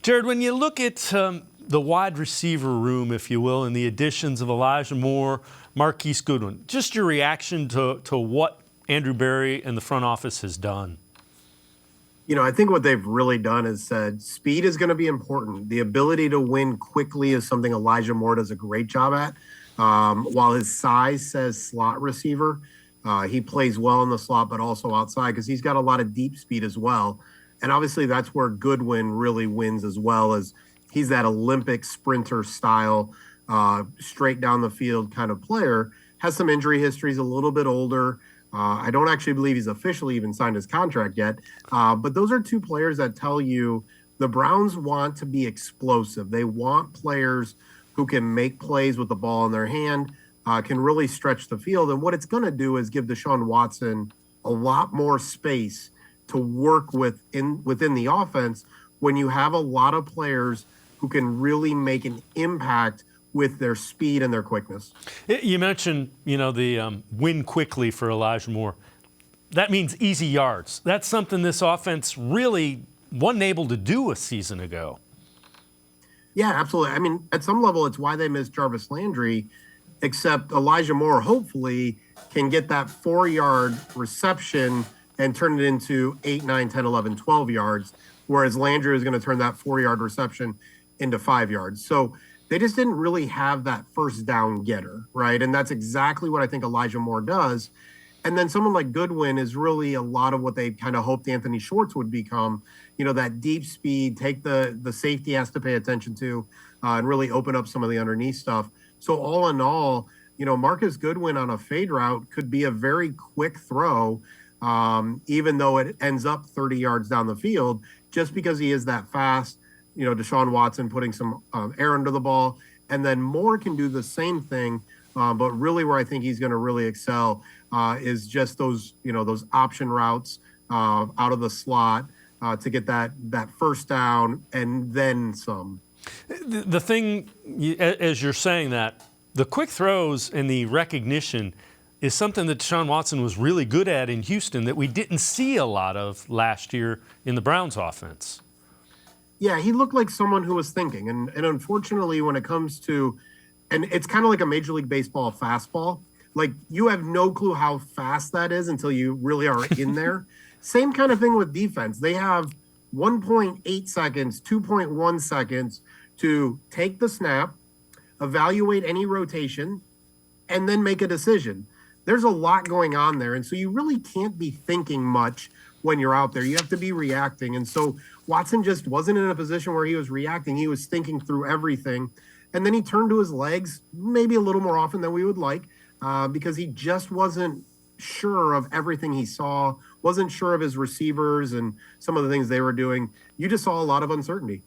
Jared, when you look at the wide receiver room, if you will, and the additions of Elijah Moore, Marquise Goodwin, just your reaction to what Andrew Berry and the front office has done. I think what they've really done is said speed is going to be important. The ability to win quickly is something Elijah Moore does a great job at. While his size says slot receiver, he plays well in the slot, but also outside because he's got a lot of deep speed as well. And obviously that's where Goodwin really wins as well, as he's that Olympic sprinter style, straight down the field kind of player. Has some injury history, he's a little bit older. I don't actually believe he's officially even signed his contract yet. But those are two players that tell you the Browns want to be explosive. They want players who can make plays with the ball in their hand, can really stretch the field. And what it's going to do is give Deshaun Watson a lot more space to work within the offense when you have a lot of players who can really make an impact with their speed and their quickness. You mentioned, the win quickly for Elijah Moore. That means easy yards. That's something this offense really wasn't able to do a season ago. Yeah, absolutely. I mean, at some level, it's why they missed Jarvis Landry, except Elijah Moore hopefully can get that 4-yard reception and turn it into 8, 9, 10, 11, 12 yards, whereas Landry is going to turn that 4-yard reception into 5 yards. So they just didn't really have that first down getter, right? And that's exactly what I think Elijah Moore does. And then someone like Goodwin is really a lot of what they kind of hoped Anthony Schwartz would become, that deep speed, take the safety has to pay attention to, and really open up some of the underneath stuff. So all in all, Marquise Goodwin on a fade route could be a very quick throw, even though it ends up 30 yards down the field, just because he is that fast. Deshaun Watson putting some air under the ball, and then Moore can do the same thing. But really where I think he's going to really excel is just those option routes out of the slot to get that first down and then some. The thing, as you're saying that, the quick throws and the recognition is something that Deshaun Watson was really good at in Houston that we didn't see a lot of last year in the Browns offense. Yeah, he looked like someone who was thinking. And unfortunately, when it comes to, and it's kind of like a Major League Baseball fastball, like you have no clue how fast that is until you really are in there. Same kind of thing with defense. They have 1.8 seconds, 2.1 seconds to take the snap, evaluate any rotation, and then make a decision. There's a lot going on there. And so you really can't be thinking much when you're out there. You have to be reacting. And so Watson just wasn't in a position where he was reacting. He was thinking through everything. And then he turned to his legs maybe a little more often than we would like because he just wasn't sure of everything he saw, wasn't sure of his receivers and some of the things they were doing. You just saw a lot of uncertainty.